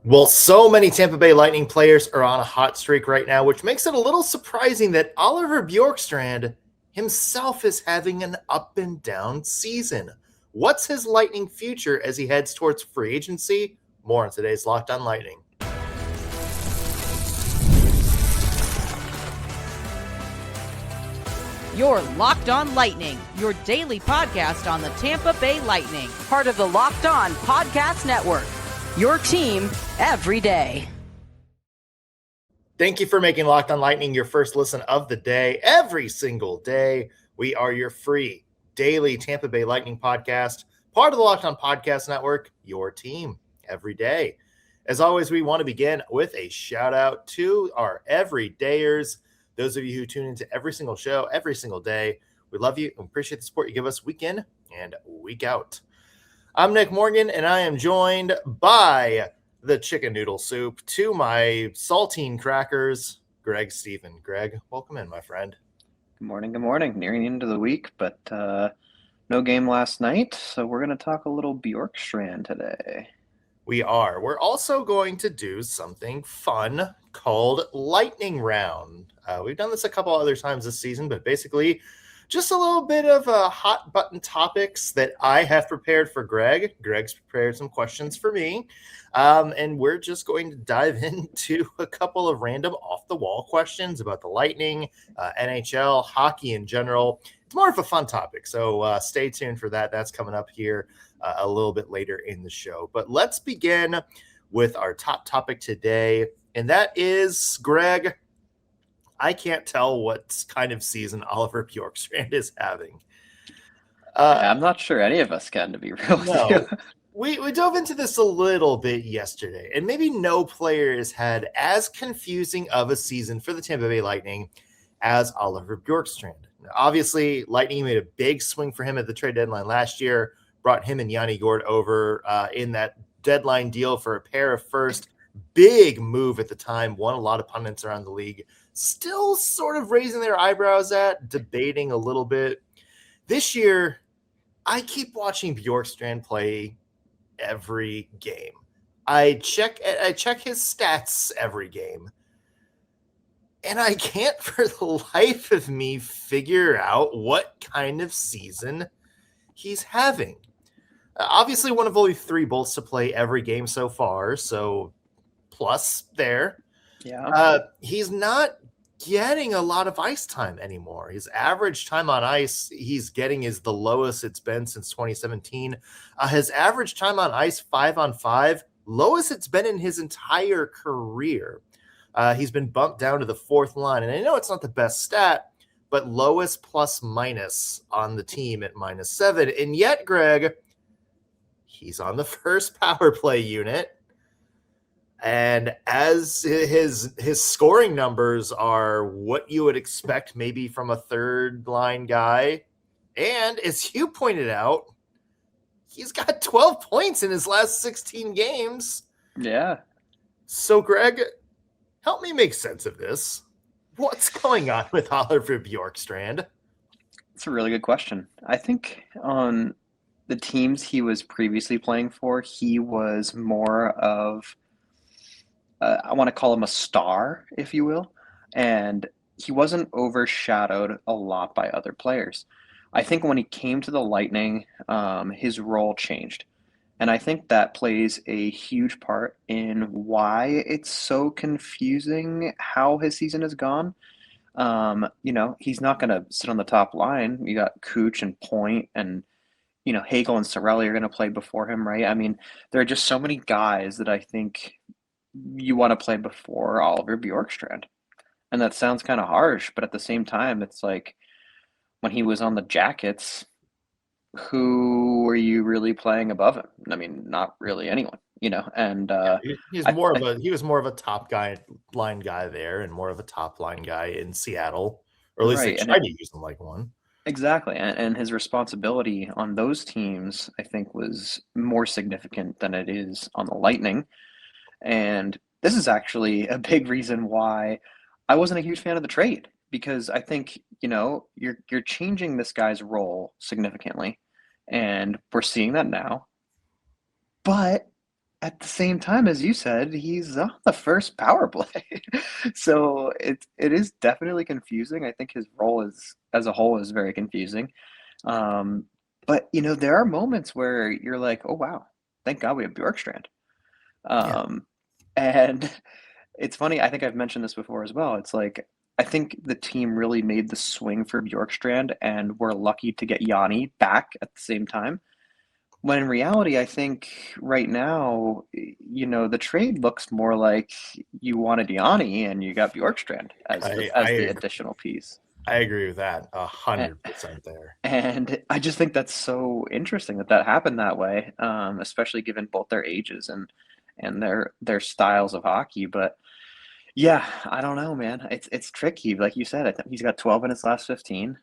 Well, so many Tampa Bay Lightning players are on a hot streak right now, which makes it a little surprising that Oliver Bjorkstrand himself is having an up and down season. What's his Lightning future as he heads towards free agency? More on today's Locked On Lightning. You're Locked On Lightning, your daily podcast on the Tampa Bay Lightning, part of the Locked On Podcast Network. Your team every day. Thank you for making Locked On Lightning your first listen of the day. Every single day, we are your free daily Tampa Bay Lightning podcast, part of the Locked On Podcast Network, your team every day. As always, we want to begin with a shout out to our everydayers. Those of you who tune into every single show, every single day, we love you and appreciate the support you give us week in and week out. I'm Nick Morgan, and I am joined by the chicken noodle soup to my saltine crackers, Greg Stephen. Greg, welcome in, my friend. Good morning. Nearing the end of the week, but no game last night, so we're going to talk a little Bjorkstrand today. We are. We're also going to do something fun called Lightning Round. We've done this a couple other times this season, but basically just a little bit of hot button topics that I have prepared for Greg. Greg's prepared some questions for me. And we're just going to dive into a couple of random off-the-wall questions about the Lightning, NHL, hockey in general. It's more of a fun topic, so stay tuned for that. That's coming up here a little bit later in the show. But let's begin with our top topic today, and that is, Greg, I can't tell what kind of season Oliver Bjorkstrand is having. I'm not sure any of us can, to be real with you. We dove into this a little bit yesterday, and maybe no player has had as confusing of a season for the Tampa Bay Lightning as Oliver Bjorkstrand. Now, obviously, Lightning made a big swing for him at the trade deadline last year, brought him and Yanni Gourde over in that deadline deal for a pair of first. Big move at the time, won a lot of pundits around the league still sort of raising their eyebrows at, debating a little bit. This year, I keep watching Bjorkstrand play every game. I check his stats every game, and I can't for the life of me figure out what kind of season he's having. Obviously, one of only 3 bolts to play every game so far, so plus there. Yeah. He's not getting a lot of ice time anymore. His average time on ice he's getting is the lowest it's been since 2017. His average time on ice 5-on-5, lowest it's been in his entire career. He's been bumped down to the 4th line, and I know it's not the best stat, but lowest plus minus on the team at -7. And yet, Greg, he's on the first power play unit. And as his scoring numbers are what you would expect maybe from a third line guy. And as you pointed out, he's got 12 points in his last 16 games. Yeah. So, Greg, help me make sense of this. What's going on with Oliver Bjorkstrand? It's a really good question. I think on the teams he was previously playing for, he was more of I want to call him a star, if you will, and he wasn't overshadowed a lot by other players. I think when he came to the Lightning, his role changed, and I think that plays a huge part in why it's so confusing how his season has gone. He's not going to sit on the top line. You got Cooch and Point and Hagel and Cirelli are going to play before him, right? I mean, there are just so many guys that I think you want to play before Oliver Bjorkstrand. And that sounds kind of harsh, but at the same time, it's like when he was on the Jackets, who were you really playing above him? I mean, not really anyone, and he was more of a top line guy there and more of a top line guy in Seattle, or at least they tried to use him like one. Exactly. And his responsibility on those teams, I think, was more significant than it is on the Lightning. And this is actually a big reason why I wasn't a huge fan of the trade, because I think, you're changing this guy's role significantly, and we're seeing that now. But at the same time, as you said, he's on the first power play. So it is definitely confusing. I think his role is as a whole is very confusing. Um, but there are moments where you're like, oh wow, thank God we have Bjorkstrand. Yeah. Um, and it's funny, I think I've mentioned this before as well. It's like I think the team really made the swing for Bjorkstrand, and we're lucky to get Yanni back at the same time. When in reality, I think right now, the trade looks more like you wanted Yanni and you got Bjorkstrand as the additional piece. I agree with that 100% And, there. and I just think that's so interesting that happened that way, especially given both their ages and their styles of hockey. But yeah, I don't know, man. It's tricky. Like you said, I think he's got 12 in his last 15.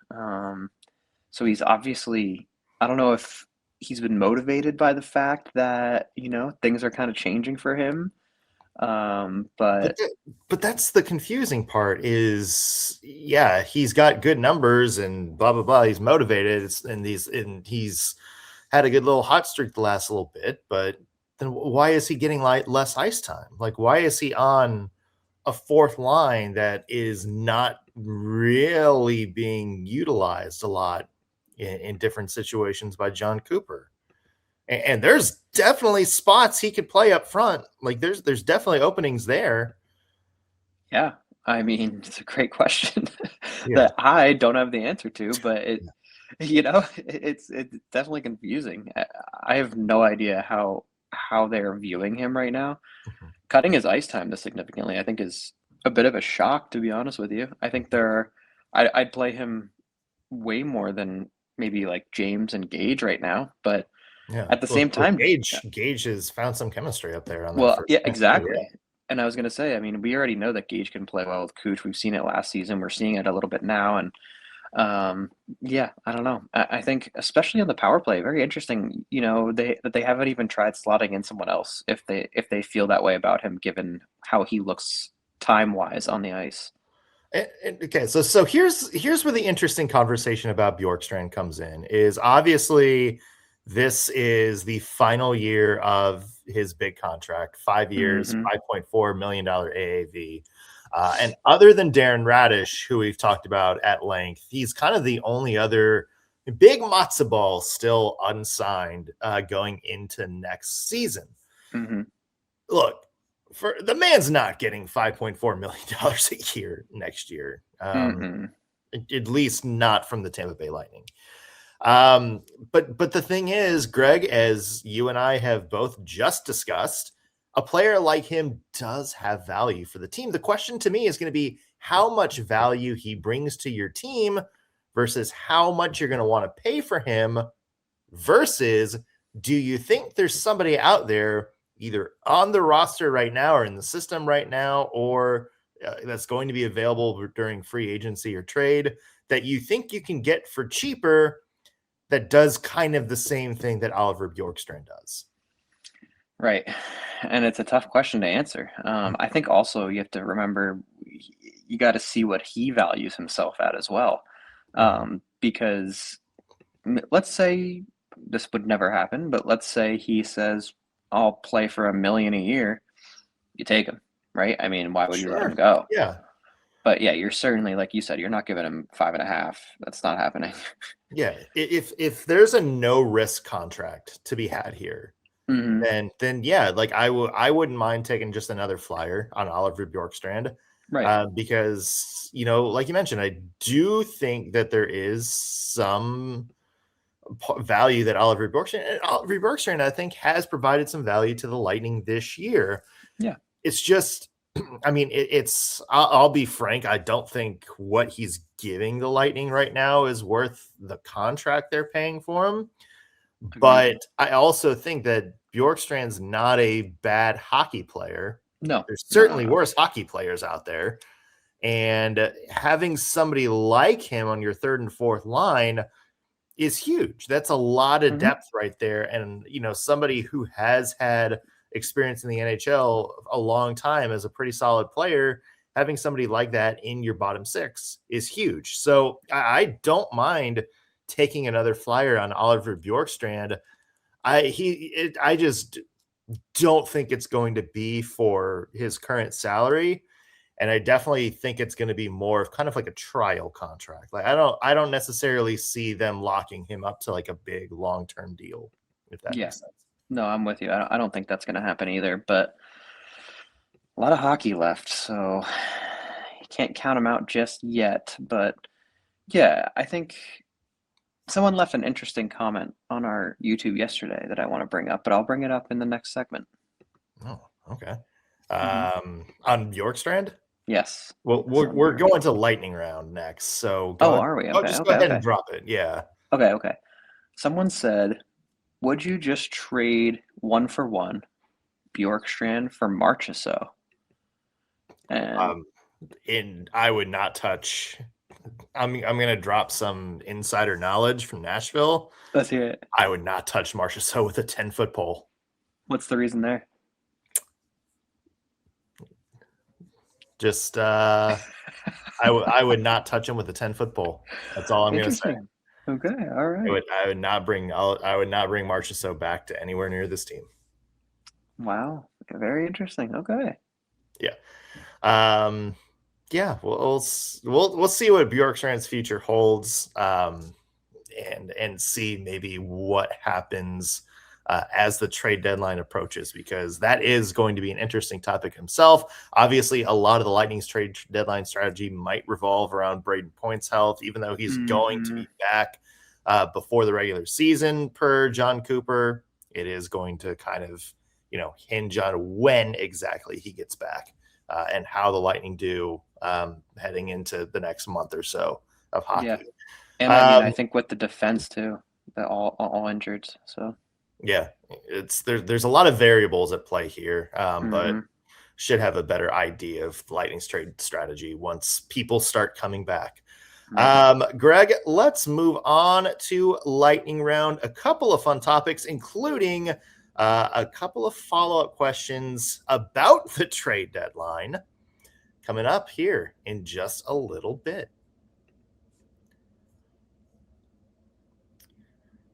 So he's obviously, I don't know if he's been motivated by the fact that, things are kind of changing for him. But But that's the confusing part is, yeah, he's got good numbers and blah, blah, blah. He's motivated and he's had a good little hot streak the last little bit, but then why is he getting less ice time? Like, why is he on a fourth line that is not really being utilized a lot in different situations by John Cooper? And there's definitely spots he could play up front. Like there's definitely openings there. yeah, I mean, it's a great question Yeah. that I don't have the answer to, but it's definitely confusing. I have no idea how they're viewing him right now. Mhm. Cutting his ice time this significantly, I think, is a bit of a shock, to be honest with you. I think I'd play him way more than maybe like James and Gage right now, but Yeah. at the same time, Gage has found some chemistry up there on that well, first. yeah, line. exactly. Yeah. And I was gonna say, I mean, we already know that Gage can play well with Cooch. We've seen it last season. We're seeing it a little bit now, and yeah, I don't know. I think especially on the power play, very interesting. They haven't even tried slotting in someone else if they feel that way about him, given how he looks time wise on the ice. Okay, so here's where the interesting conversation about Bjorkstrand comes in. Is obviously this is the final year of his big contract, 5 years, Mm-hmm. $5.4 million AAV. And other than Darren Radish, who we've talked about at length, he's kind of the only other big matzo ball still unsigned going into next season. Mm-hmm. Look, for the man's not getting $5.4 million a year next year. At least not from the Tampa Bay Lightning. But the thing is, Greg, as you and I have both just discussed, a player like him does have value for the team. The question to me is going to be how much value he brings to your team versus how much you're going to want to pay for him versus do you think there's somebody out there either on the roster right now or in the system right now or that's going to be available during free agency or trade that you think you can get for cheaper that does kind of the same thing that Oliver Bjorkstrand does? Right. And it's a tough question to answer. I think also you have to remember you got to see what he values himself at as well. Because let's say this would never happen, but let's say he says, I'll play for $1 million a year. You take him, right? I mean, why would you let him go? Yeah. But yeah, you're certainly, like you said, you're not giving him 5.5. That's not happening. Yeah. If there's a no risk contract to be had here, then yeah, like I wouldn't mind taking just another flyer on Oliver Bjorkstrand. Right. Because, like you mentioned, I do think that there is some value that Oliver Bjorkstrand, I think, has provided some value to the Lightning this year. Yeah. It's just, I mean, I'll be frank. I don't think what he's giving the Lightning right now is worth the contract they're paying for him. Agreed. But I also think that Bjorkstrand's not a bad hockey player. No. There's certainly worse hockey players out there. And having somebody like him on your third and fourth line is huge. That's a lot of depth right there. And, somebody who has had experience in the NHL a long time as a pretty solid player, having somebody like that in your bottom six is huge. So I don't mind taking another flyer on Oliver Bjorkstrand. don't think it's going to be for his current salary. And I definitely think it's going to be more of kind of like a trial contract. Like I don't necessarily see them locking him up to like a big long-term deal, if that Yeah. makes sense. No, I'm with you. I don't think that's going to happen either, but a lot of hockey left, so you can't count them out just yet. But yeah, I think someone left an interesting comment on our YouTube yesterday that I want to bring up, but I'll bring it up in the next segment. Oh, okay. Mhm. On Bjorkstrand? Yes. Well, we're going to lightning round next, so Oh, are we? Okay, just okay, go ahead okay. and drop it. Yeah. Okay. Someone said, would you just trade 1-for-1 Bjorkstrand for Marchessault? And And I would not touch. I'm gonna drop some insider knowledge from Nashville. let's hear it. I would not touch Marchessault with a 10-foot pole. What's the reason there? Just I would not touch him with a 10-foot pole. That's all I'm gonna say. Interesting. Okay, all right. I would not bring Marchessault back to anywhere near this team. Wow, very interesting. Okay. Yeah. Yeah, we'll see what Bjorkstrand's future holds, and see maybe what happens as the trade deadline approaches, because that is going to be an interesting topic himself. Obviously, a lot of the Lightning's trade deadline strategy might revolve around Braden Point's health, even though he's going to be back before the regular season, per John Cooper. It is going to kind of, hinge on when exactly he gets back. And how the Lightning do heading into the next month or so of hockey. Yeah. And I think with the defense too, they're all injured. So yeah, there's a lot of variables at play here, but should have a better idea of Lightning's trade strategy once people start coming back. Greg, let's move on to lightning round. A couple of fun topics, including a couple of follow-up questions about the trade deadline coming up here in just a little bit.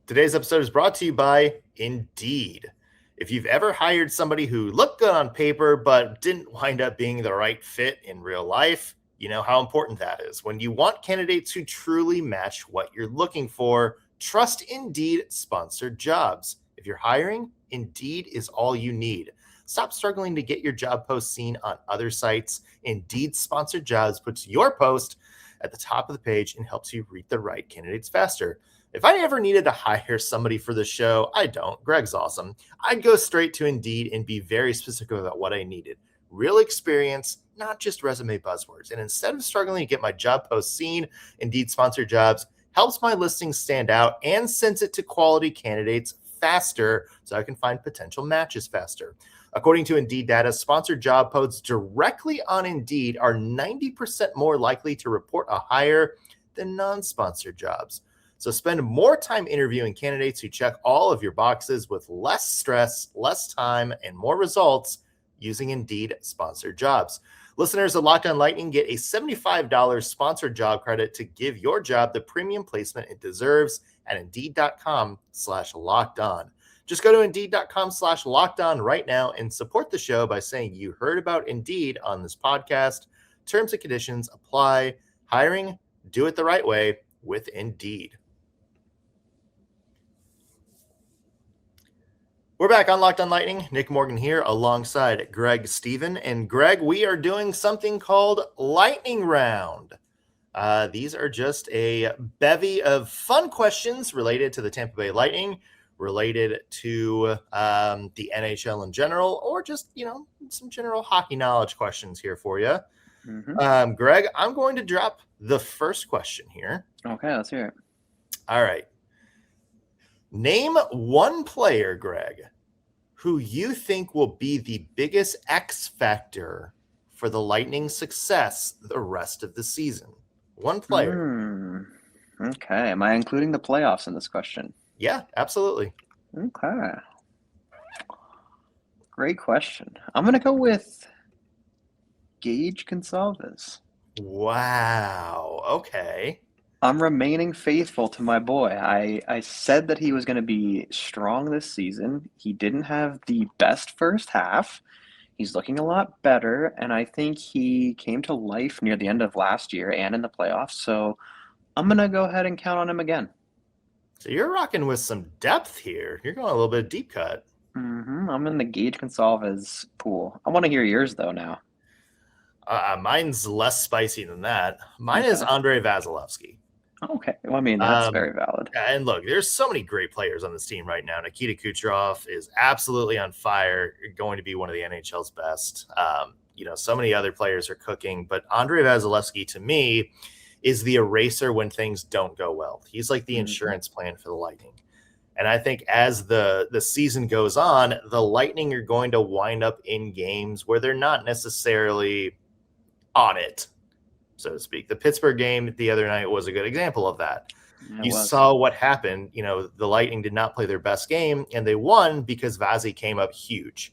Today's episode is brought to you by Indeed. If you've ever hired somebody who looked good on paper but didn't wind up being the right fit in real life, you know how important that is. When you want candidates who truly match what you're looking for, trust Indeed sponsored jobs. If you're hiring, Indeed is all you need. Stop struggling to get your job post seen on other sites. Indeed sponsored jobs puts your post at the top of the page and helps you reach the right candidates faster. If I ever needed to hire somebody for the show, I don't. Greg's awesome. I'd go straight to Indeed and be very specific about what I needed. Real experience, not just resume buzzwords. And instead of struggling to get my job post seen, Indeed sponsored jobs helps my listings stand out and sends it to quality candidates faster so I can find potential matches faster. According to Indeed data, sponsored job posts directly on Indeed are 90% more likely to report a hire than non-sponsored jobs. So spend more time interviewing candidates who check all of your boxes with less stress, less time, and more results using Indeed sponsored jobs. Listeners of Locked On Lightning get a $75 sponsored job credit to give your job the premium placement it deserves at Indeed.com/lockedon. Just go to Indeed.com/lockedon right now and support the show by saying you heard about Indeed on this podcast. Terms and conditions apply. Hiring, do it the right way with Indeed. We're back on Locked On Lightning. Nick Morgan here alongside Greg Stephen. And Greg, we are doing something called Lightning Round. These are just a bevy of fun questions related to the Tampa Bay Lightning, related to the NHL in general, or just, some general hockey knowledge questions here for you. Greg, I'm going to drop the first question here. Okay, let's hear it. All right. Name one player, Greg, who you think will be the biggest X factor for the Lightning's success the rest of the season. One player. Okay. Am I including the playoffs in this question? Yeah, absolutely. Okay. Great question. I'm going to go with Gage Gonsalves. Wow. Okay. I'm remaining faithful to my boy. I said that he was going to be strong this season. He didn't have the best first half. He's looking a lot better, and I think he came to life near the end of last year and in the playoffs. So I'm going to go ahead and count on him again. So you're rocking with some depth here. You're going a little bit deep cut. I'm in the Gage Gonsalves pool. I want to hear yours, though, now. Mine's less spicy than that. Mine is Andre Vasilevskiy. Okay. Well, I mean, that's very valid. And look, there's so many great players on this team right now. Nikita Kucherov is absolutely on fire, going to be one of the NHL's best. So many other players are cooking, but Andre Vasilevskiy, to me, is the eraser when things don't go well. He's like the insurance plan for the Lightning. And I think as the season goes on, the Lightning are going to wind up in games where they're not necessarily on it, so to speak. The Pittsburgh game the other night was a good example of that. You saw what happened. The Lightning did not play their best game, and they won because Vazzy came up huge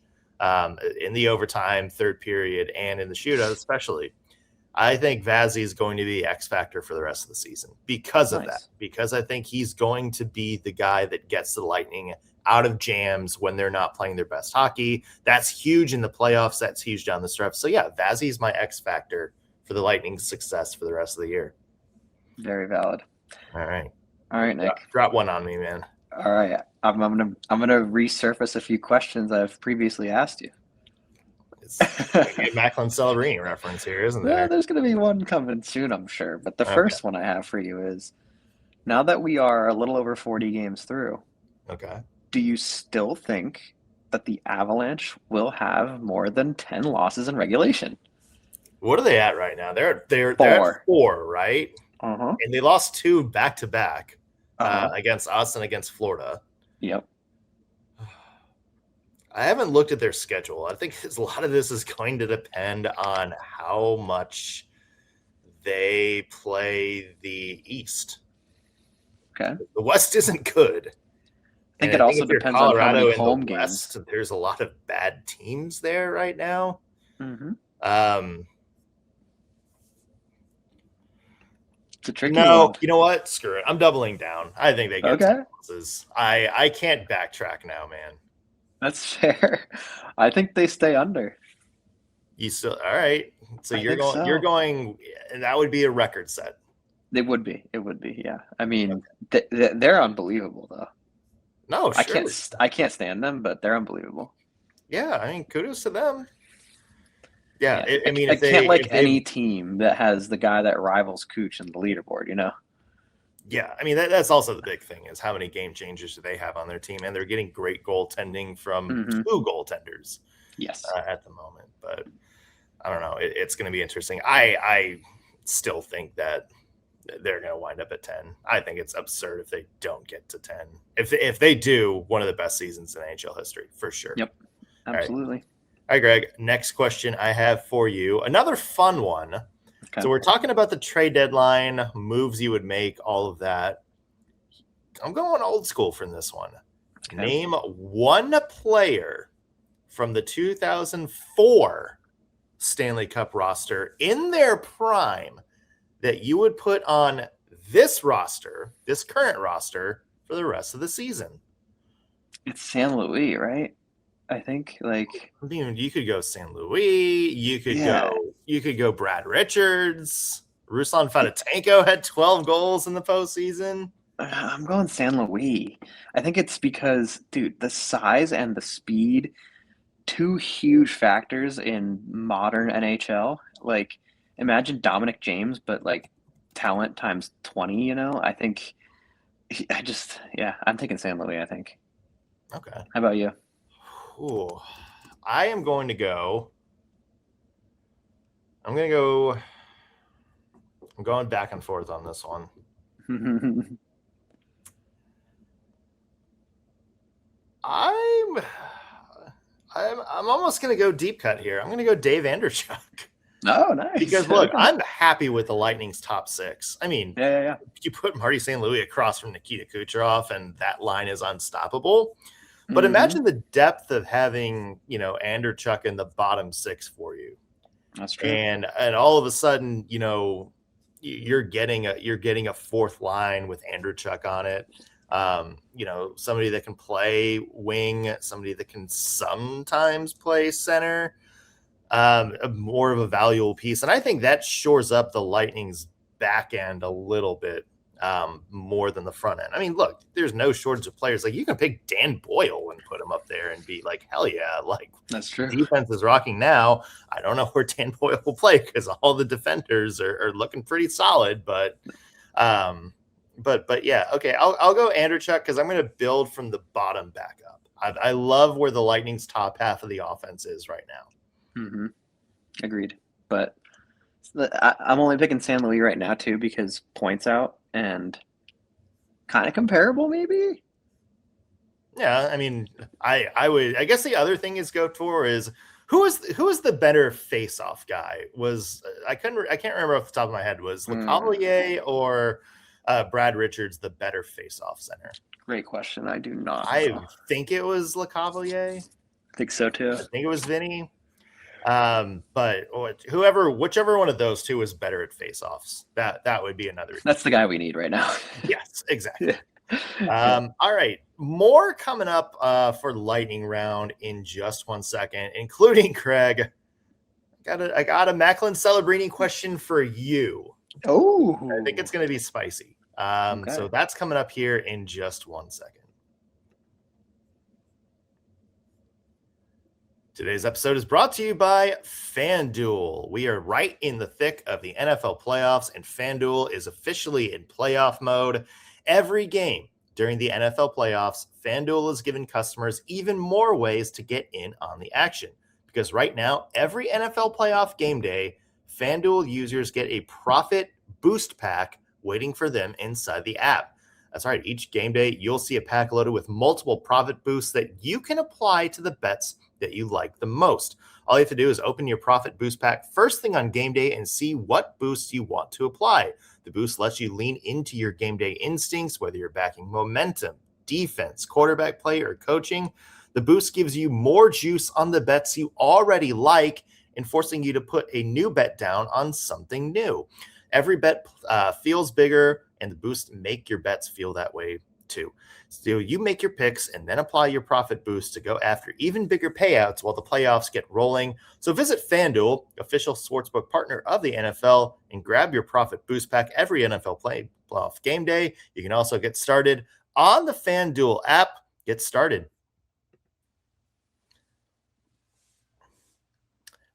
in the overtime, third period, and in the shootout especially. I think Vazzy is going to be the X factor for the rest of the season because of that, because I think he's going to be the guy that gets the Lightning out of jams when they're not playing their best hockey. That's huge in the playoffs. That's huge down the stretch. So, yeah, Vazzy is my X factor for the Lightning's success for the rest of the year. Very valid. All right, Nick. Drop one on me, man. All right. I'm gonna resurface a few questions I've previously asked you. It's a Macklin Celebrini reference here, isn't there? Yeah, there's going to be one coming soon, I'm sure. But the first one I have for you is, now that we are a little over 40 games through, do you still think that the Avalanche will have more than 10 losses in regulation? What are they at right now? They're at 4, right? And they lost 2 back-to-back against us and against Florida. Yep. I haven't looked at their schedule. I think a lot of this is going to depend on how much they play the East. Okay. The West isn't good. I think it also depends on how many home games. West, there's a lot of bad teams there right now. It's a tricky one. You know what? Screw it. I'm doubling down. I think they get some losses. I can't backtrack now, man. That's fair. I think they stay under. You still all right? So you're going, and that would be a record set. It would be. Yeah. I mean, they're unbelievable, though. No, sure. I can't stand them, but they're unbelievable. Yeah, I mean, kudos to them. Yeah, I mean, I can't like any team that has the guy that rivals Cooch in the leaderboard. Yeah, I mean, that's also the big thing is how many game changers do they have on their team, and they're getting great goaltending from 2 goaltenders. Yes, at the moment, but I don't know. It's going to be interesting. I still think that they're going to wind up at 10. I think it's absurd if they don't get to 10. If they do, one of the best seasons in NHL history for sure. Yep, absolutely. All right, Greg. Next question I have for you. Another fun one. So we're talking about the trade deadline, moves you would make, all of that. I'm going old school from this one. Name one player from the 2004 Stanley Cup roster in their prime that you would put on this roster, this current roster, for the rest of the season. It's San Luis, right? I think you could go San Luis. You could go Brad Richards. Ruslan Fedotenko had 12 goals in the postseason. I'm going San Luis. I think it's because, dude, the size and the speed, 2 huge factors in modern NHL. Like, imagine Dominic James, but like talent times 20. I think. I'm taking San Luis. I think. Okay. How about you? Ooh, I'm going back and forth on this one. I'm almost going to go deep cut here. I'm going to go Dave Anderchuk. Oh, nice. Because look, I'm happy with the Lightning's top 6. I mean, you put Marty St. Louis across from Nikita Kucherov, and that line is unstoppable. But imagine the depth of having, Anderchuk in the bottom 6 for you. That's true. And all of a sudden, you're getting a fourth line with Andreychuk on it. Somebody that can play wing, somebody that can sometimes play center, more of a valuable piece. And I think that shores up the Lightning's back end a little bit more than the front end. I mean, look, there's no shortage of players. Like, you can pick Dan Boyle and put him up there and be like, hell yeah, like, that's true. Defense is rocking now. I don't know where Dan Boyle will play because all the defenders are looking pretty solid, but yeah, okay, I'll go Andreychuk because I'm going to build from the bottom back up. I love where the Lightning's top half of the offense is right now. Mm-hmm. Agreed. But I'm only picking San Luis right now too because points out and kind of comparable maybe. Yeah, I mean, I guess the other thing is go for is who is the better face-off guy? I can't remember off the top of my head. Was Lecavalier or Brad Richards the better face-off center? Great question. I do not know. I think it was Lecavalier. I think so too. I think it was Vinny. But whichever one of those two is better at face-offs, that would be another. That's the guy we need right now. Yes, exactly. All right, more coming up for lightning round in just 1 second, including Craig. I got a Macklin Celebrini question for you. Oh, I think it's going to be spicy. Okay. So that's coming up here in just 1 second. Today's episode is brought to you by FanDuel. We are right in the thick of the NFL playoffs, and FanDuel is officially in playoff mode. Every game during the NFL playoffs, FanDuel has given customers even more ways to get in on the action. Because right now, every NFL playoff game day, FanDuel users get a profit boost pack waiting for them inside the app. That's right. Each game day, you'll see a pack loaded with multiple profit boosts that you can apply to the bets that you like the most. All you have to do is open your profit boost pack first thing on game day and see what boosts you want to apply. The boost lets you lean into your game day instincts, whether you're backing momentum, defense, quarterback play, or coaching. The boost gives you more juice on the bets you already like and forcing you to put a new bet down on something new. Every bet feels bigger, and the boosts make your bets feel that way too. So you make your picks and then apply your profit boost to go after even bigger payouts while the playoffs get rolling. So visit FanDuel, official sportsbook partner of the NFL, and grab your profit boost pack every NFL playoff game day. You can also get started on the FanDuel app. Get started.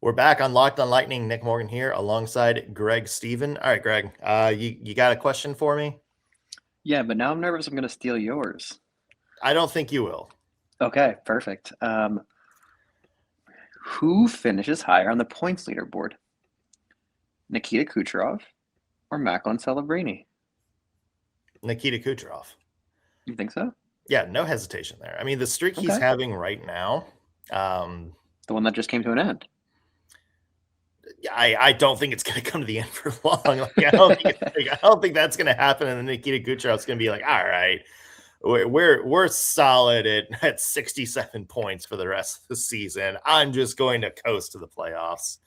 We're back on Locked on Lightning. Nick Morgan here alongside Greg Stephen. All right, Greg, you got a question for me? Yeah, but now I'm nervous I'm going to steal yours. I don't think you will. Okay, perfect. Who finishes higher on the points leaderboard? Nikita Kucherov or Macklin Celebrini? Nikita Kucherov. You think so? Yeah, no hesitation there. I mean, the streak he's having right now. The one that just came to an end. I don't think it's going to come to the end for long. Like, I don't think that's going to happen. And then Nikita Kucherov's going to be like, all right, we're solid at 67 points for the rest of the season. I'm just going to coast to the playoffs.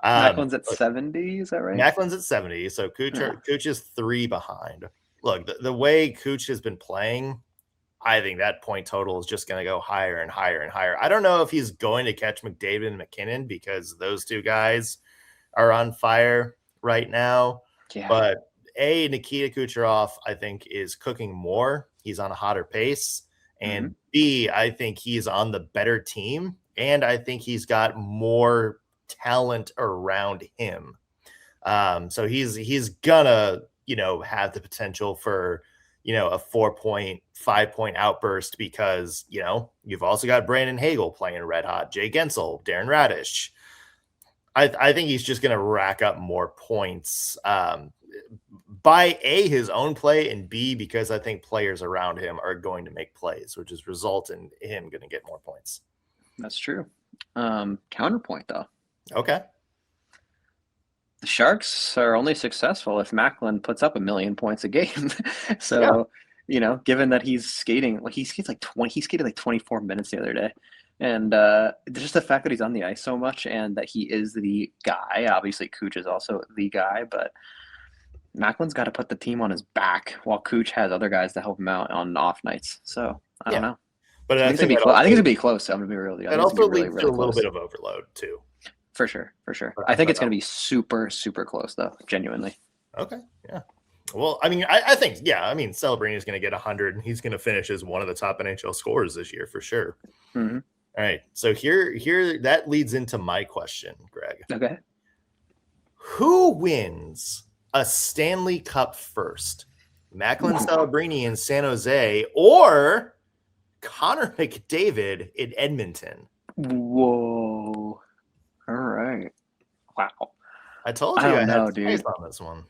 Macklin's at 70, is that right? Macklin's at 70, so Kuch is 3 behind. Look, the way Kuch has been playing, I think that point total is just going to go higher and higher and higher. I don't know if he's going to catch McDavid and McKinnon because those two guys are on fire right now. Yeah. But Nikita Kucherov, I think, is cooking more. He's on a hotter pace. And B, I think he's on the better team. And I think he's got more talent around him. So he's gonna, have the potential for, a 4-point, 5-point outburst because, you've also got Brandon Hagel playing red hot, Jay Gensel, Darren Radish. I think he's just going to rack up more points by A, his own play, and B, because I think players around him are going to make plays, which is result in him going to get more points. That's true. Counterpoint, though. Okay. The Sharks are only successful if Macklin puts up 1 million points a game. So, given that he's skating, he skated like 24 minutes the other day. And just the fact that he's on the ice so much and that he is the guy, obviously Kuch is also the guy, but Macklin's got to put the team on his back while Cooch has other guys to help him out on off nights. So I don't know. But I think it's gonna be close. I think it's gonna be close. I'm gonna be really. That also leads to a little bit of overload too. For sure. I think it's gonna be super, super close though. Genuinely. Okay. Yeah. Well, I mean, I think, Celebrini is going to get 100, and he's going to finish as one of the top NHL scorers this year for sure. Mm-hmm. All right. So here, that leads into my question, Greg. Okay. Who wins a Stanley Cup first? Macklin Celebrini in San Jose or Connor McDavid in Edmonton? Whoa. All right. Wow. I told you I had space on this one.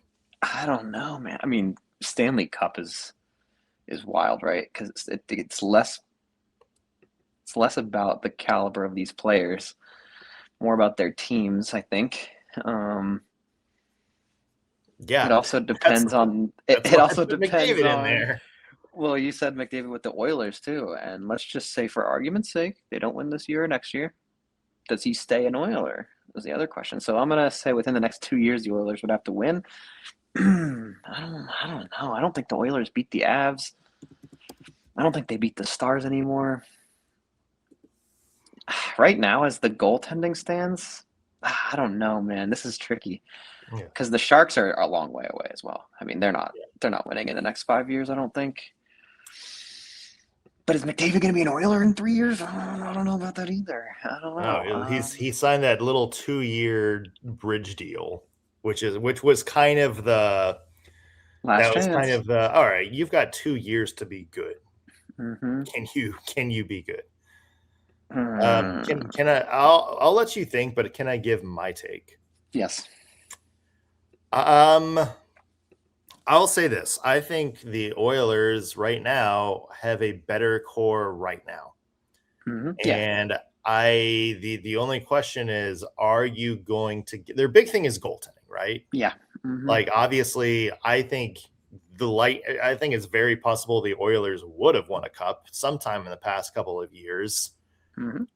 I don't know, man. I mean, Stanley Cup is wild, right? Because it's less about the caliber of these players, more about their teams, I think. Yeah. It also depends on. It also depends McDavid on. In there. Well, you said McDavid with the Oilers too, and let's just say, for argument's sake, they don't win this year or next year. Does he stay an Oiler? Is the other question. So I'm gonna say within the next 2 years, the Oilers would have to win. I don't know. I don't think the Oilers beat the Avs. I don't think they beat the Stars anymore. Right now, as the goaltending stands, I don't know, man. This is tricky because the Sharks are a long way away as well. I mean, they're not winning in the next 5 years, I don't think. But is McDavid going to be an Oiler in 3 years? I don't know about that either. I don't know. No, he signed that little 2-year bridge deal, which was kind of the last chance. Was kind of the all right. You've got 2 years to be good. Mm-hmm. Can you be good? Can I? I'll let you think, but can I give my take? Yes. I'll say this. I think the Oilers right now have a better core right now. Mm-hmm. And the only question is, are you going to their big thing is goaltending, right? Yeah. Mm-hmm. Like, obviously, I think it's very possible the Oilers would have won a cup sometime in the past couple of years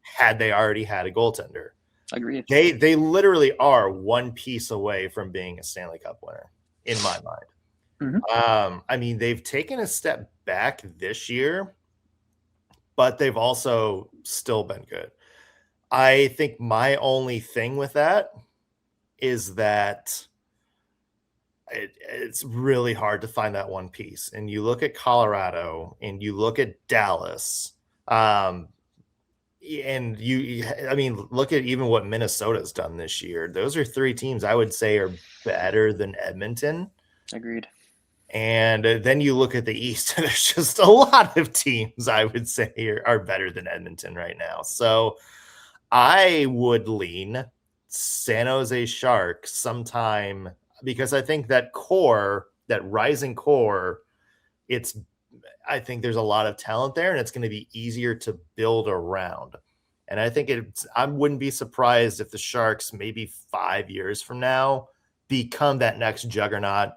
had they already had a goaltender. Agreed. They literally are one piece away from being a Stanley Cup winner, in my mind. Mm-hmm. I mean, they've taken a step back this year, but they've also still been good. I think my only thing with that is that it's really hard to find that one piece. And you look at Colorado and you look at Dallas, and look at even what Minnesota's done this year. Those are 3 teams I would say are better than Edmonton. Agreed. And then you look at the East, and there's just a lot of teams I would say are better than Edmonton right now. So I would lean San Jose Sharks sometime, because I think that core, that rising core, I think there's a lot of talent there, and it's going to be easier to build around. And I think I wouldn't be surprised if the Sharks, maybe 5 years from now, become that next juggernaut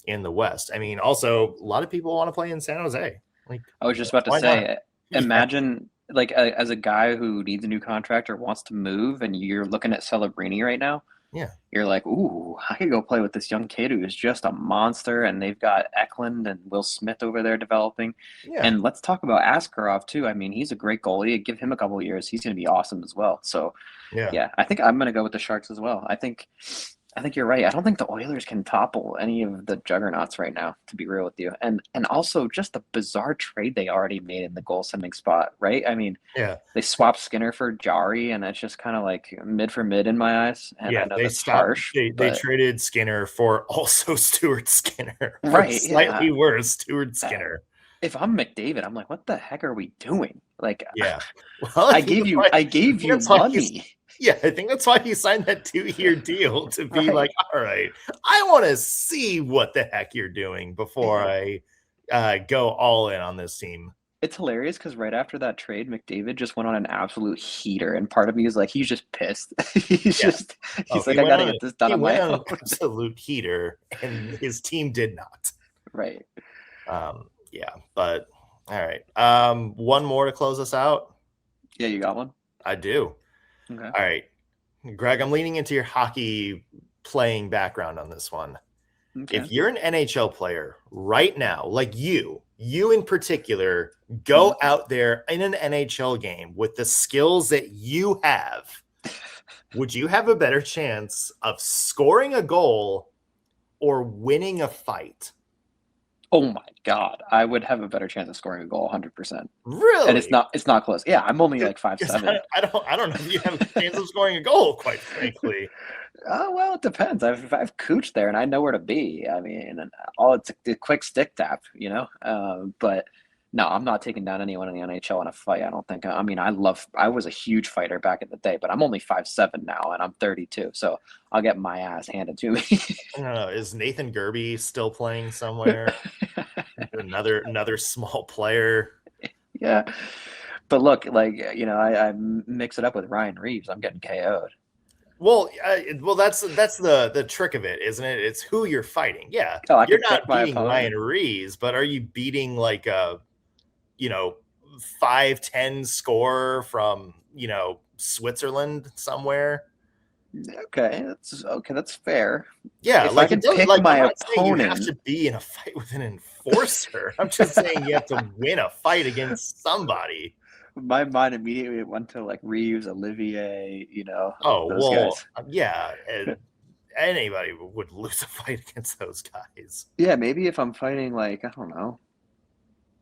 in the West. I mean, also, a lot of people want to play in San Jose. Like, I was just about to say, imagine like as a guy who needs a new contract or wants to move, and you're looking at Celebrini right now. Yeah, you're like, ooh, I could go play with this young kid who is just a monster, and they've got Eklund and Will Smith over there developing. Yeah. And let's talk about Askarov too. I mean, he's a great goalie. Give him a couple of years, he's going to be awesome as well. So, yeah, I think I'm going to go with the Sharks as well. I think you're right. I don't think the Oilers can topple any of the juggernauts right now, to be real with you. And also just the bizarre trade they already made in the goal sending spot, right? I mean, they swapped Skinner for Jari, and it's just kind of like mid for mid in my eyes. And I know that's harsh. They traded Skinner for also Stuart Skinner. Right. Slightly worse, Stuart Skinner. If I'm McDavid, I'm like, what the heck are we doing? Like, well, I gave you money. Yeah, I think that's why he signed that 2-year deal, to be like, all right, I want to see what the heck you're doing before I go all in on this team. It's hilarious because right after that trade, McDavid just went on an absolute heater, and part of me is like, he's just pissed. he's like, I gotta get this done on my own. Absolute heater, and his team did not. Right. But all right. One more to close us out. Yeah, you got one? I do. Okay. All right, Greg, I'm leaning into your hockey playing background on this one. Okay. If you're an NHL player right now, like you in particular, go out there in an NHL game with the skills that you have, would you have a better chance of scoring a goal or winning a fight? Oh my God, I would have a better chance of scoring a goal, 100%. Really? And it's not close. Yeah, I'm only like 5'7". I don't know if you have a chance of scoring a goal, quite frankly. Oh, well, it depends. If I've coached there and I know where to be, I mean, and all it's a quick stick tap, you know. But no, I'm not taking down anyone in the NHL in a fight. I don't think. I mean, I was a huge fighter back in the day, but I'm only 5'7" now, and I'm 32, so I'll get my ass handed to me. I don't know. Is Nathan Gerby still playing somewhere? Another small player. Yeah, but look, like I mix it up with Ryan Reeves. I'm getting KO'd. Well, that's the trick of it, isn't it? It's who you're fighting. Yeah, I you're could not pick my beating opponent. Ryan Reeves, but are you beating like a 5-10 score from Switzerland somewhere? Okay, that's fair. Yeah, If I like can it does, pick like my I'm not saying you have opponent, to be in a fight with an enforcer. I'm just saying you have to win a fight against somebody. my mind immediately went to like Reeves, Olivier, Oh, those well, guys. yeah, anybody would lose a fight against those guys. Yeah, maybe if I'm fighting like, I don't know,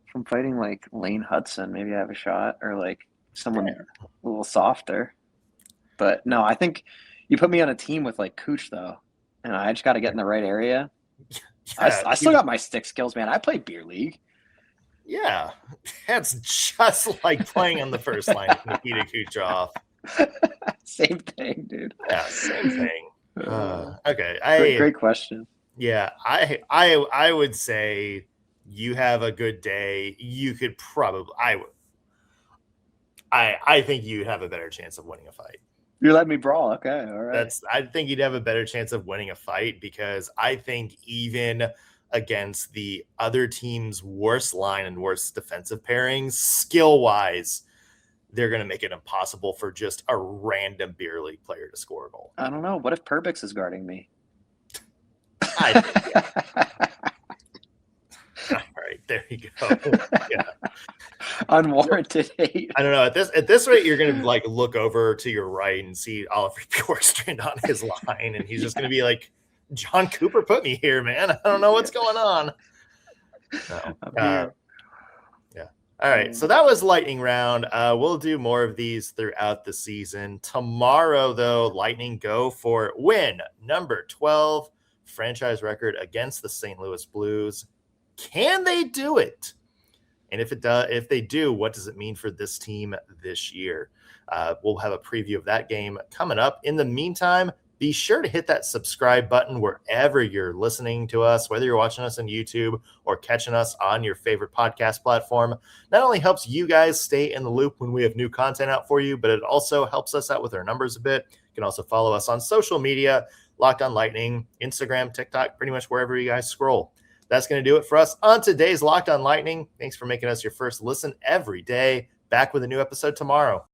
if I'm fighting like Lane Hudson, maybe I have a shot, or like someone a little softer. But no, I think you put me on a team with like Cooch though, and I just got to get in the right area. Yeah, I still got my stick skills, man. I played beer league. yeah, that's just like playing on the first line with Nikita Kucherov. Same thing, dude. Yeah, same thing. Okay, Great question. Yeah, I would say you have a good day. You could probably I think you'd have a better chance of winning a fight. You let me brawl. Okay, all right. I think you'd have a better chance of winning a fight because I think even against the other team's worst line and worst defensive pairings, skill-wise, they're going to make it impossible for just a random beer league player to score a goal. I don't know. What if Perbix is guarding me? All right, there you go. Yeah. Unwarranted hate. I don't know. At this rate, you're gonna like look over to your right and see Oliver Bjorkstrand on his line, and he's just gonna be like, "John Cooper put me here, man. I don't know what's going on." No. Yeah. All right. So that was lightning round. We'll do more of these throughout the season. Tomorrow, though, Lightning go for win number 12, franchise record against the St. Louis Blues. Can they do it? And if they do, what does it mean for this team this year? We'll have a preview of that game coming up. In the meantime, be sure to hit that subscribe button wherever you're listening to us, whether you're watching us on YouTube or catching us on your favorite podcast platform. Not only helps you guys stay in the loop when we have new content out for you, but it also helps us out with our numbers a bit. You can also follow us on social media, Locked On Lightning, Instagram, TikTok, pretty much wherever you guys scroll. That's going to do it for us on today's Locked On Lightning. Thanks for making us your first listen every day. Back with a new episode tomorrow.